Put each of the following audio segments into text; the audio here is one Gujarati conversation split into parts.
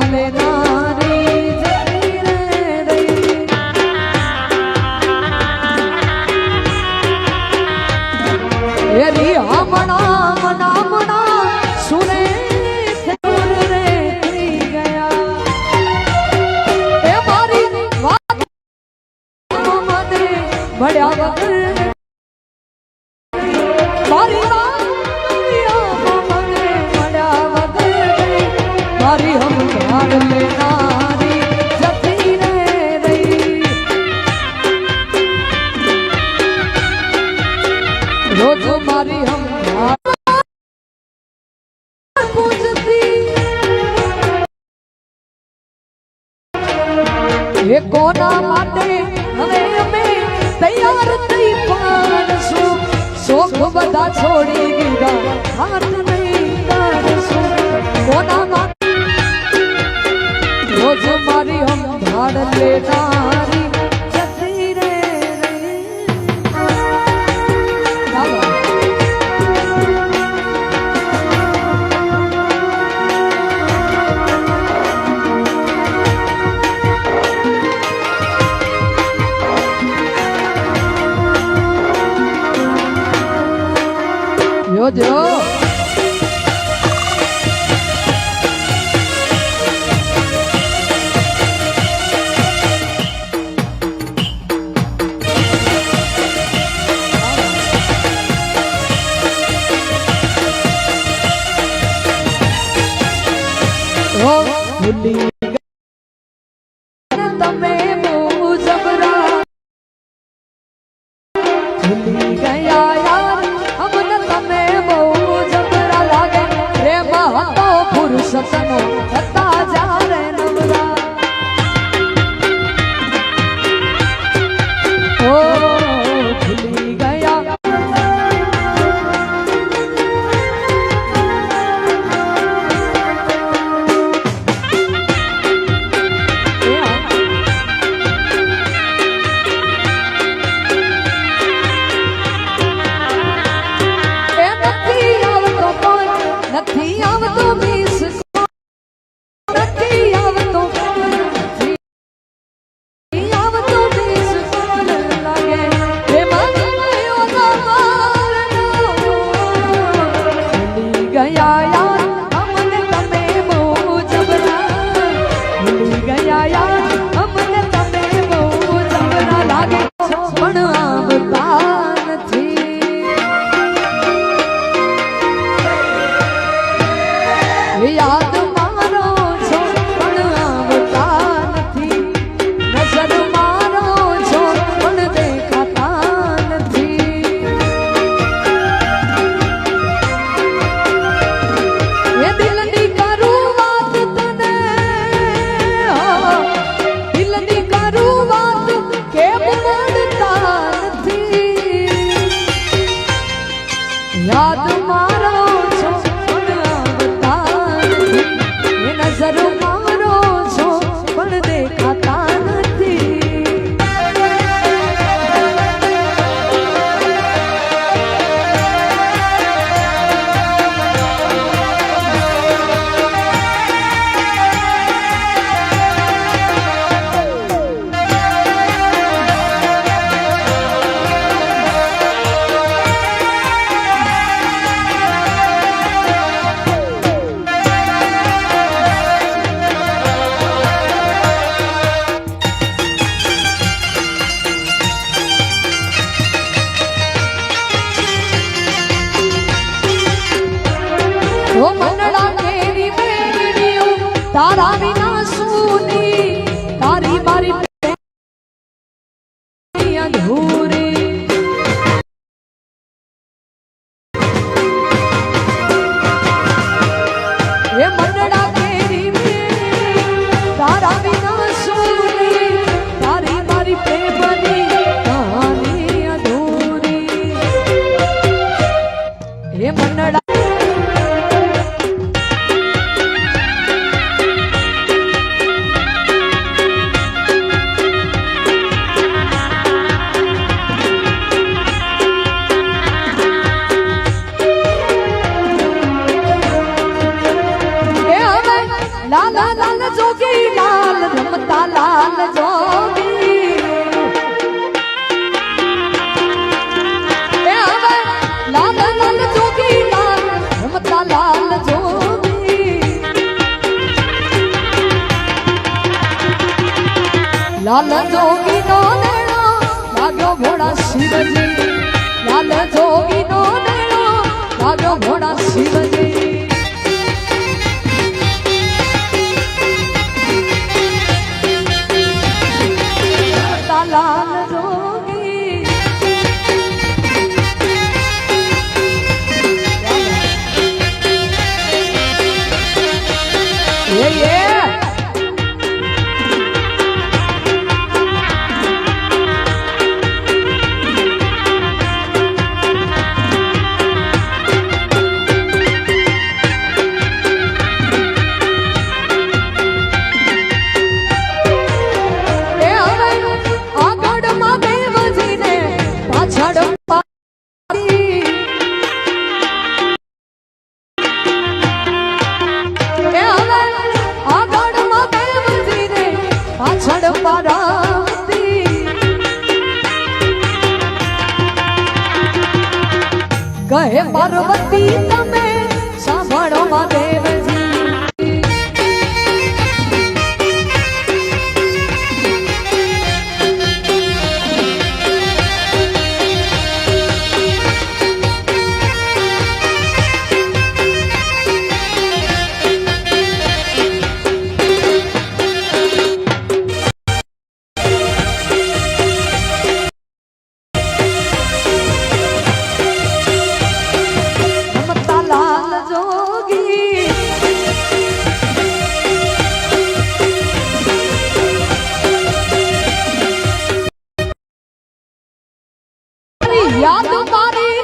લેનારી જતી રે રહી એરી હમણાં મના સુને દૂર રે થઈ ગયા એ મારી વાત મને મળ્યા વગર મારી વાત મને મળ્યા વગર મારી હમણાં લેનારી જતી રે રહી રોજ મારી હમણાં પૂજતી એ કોના માટે હવે અમે તૈયાર થઈ પાડશું શોખ બધા છોડી દીધા હાથ નહીં કાઢશું કોના માટે રોજ મારી હમણાં લેનારી જતી રે જો ભૂલી તમે બહુ જબરા ભૂલી ગયા યાર અમને તમે બહુ જબરા લાગે પ્રેમ હતો પુરુષનો હતા જારે નવરા ઓ ભૂલી ગયા નથી આવતો બીસ નથી આવતો આવતો બીસ લાગે પ્રેમા ગયો ભૂલી ગયા યાર અમને તમે બહુ જબરા ભૂલી ગયા યાર અમને તમે બહુ જબરા લાગે પણ આવતા નથી યાદ મારો છો પણ આવતા નથી નજર મારો છો પણ દેખાતા નથી એ દિલની કરું વાત તને દિલની કરું વાત કેમ મળતા નથી યાદ મારો છો નજર મારો છો પણ દેખાતા નથી ઓ મનડા કેરી બેડીઓ તારા વિના સુની તારી મારી અધૂરી એ મનડા કેરી બેડી તારા વિના સુની તારી મારી પ્રેમની કહાની અધૂરી એ મનડા લાલ જોગી નો નેણો લાગ્યો ભોળા શિવજી લાલ જોગી નો નેણો લાગ્યો ભોળા શિવજી લાલ જોગી કહે પાર્વતી તમે સાંભળો મહાદેવજી યાદ મારી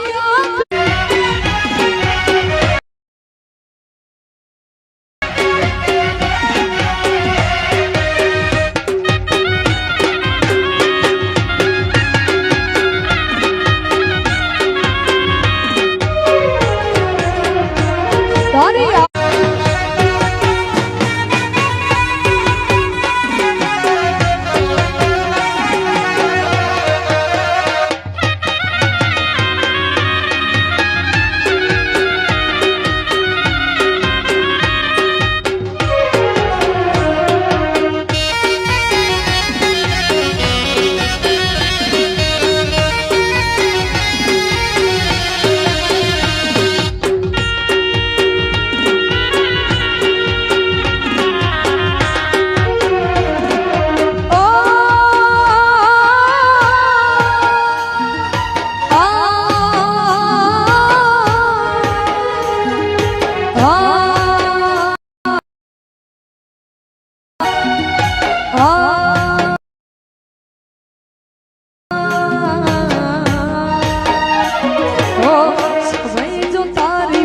તારી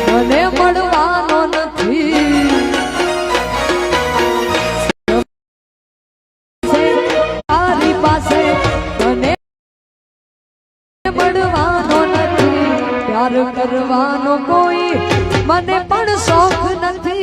મને મળવાનો નથી તારી પાસે મને મળવાનો નથી પ્યાર કરવાનો કોઈ મને પણ શોખ નથી